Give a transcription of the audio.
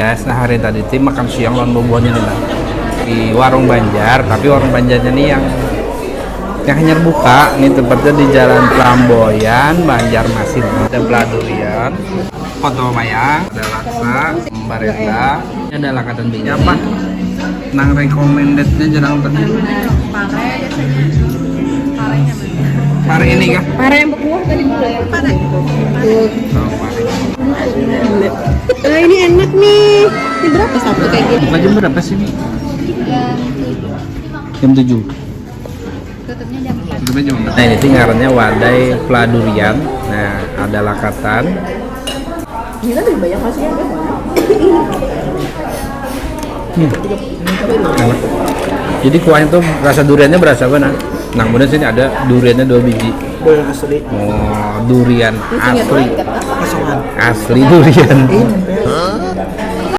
Yes, nah hari tadi tim makan siang lawan bobonya nih, Bang. Di warung Banjar, tapi warung Banjarnya nih yang hanya buka nih tempatnya di Jalan Pramboyan, Banjarmasin. Ada peladurian, foto mayang, ada laksa, barenda, ada lakatan binya apa? Nang recommendednya jarang tadi. Pare biasanya. Parenya mana? Pare ini kah? Pare yang berkuah tadi mulai. Pare. Oh, pare. Ini enak nih. Ini berapa satu kayak gini? Buka jam berapa sih nih? Jam Jam 7. tutupnya jam 4. Tutupnya jam 4. Nah ini sih ngarannya Wadai Peladurian. Nah ada lakatan. Ini lebih banyak masih ya, Enak. Jadi kuahnya tuh rasa duriannya berasa apa nah? Nah kemudian sini ada duriannya 2 biji. Durian asli. Oh durian asli. Kosongan. Asli durian.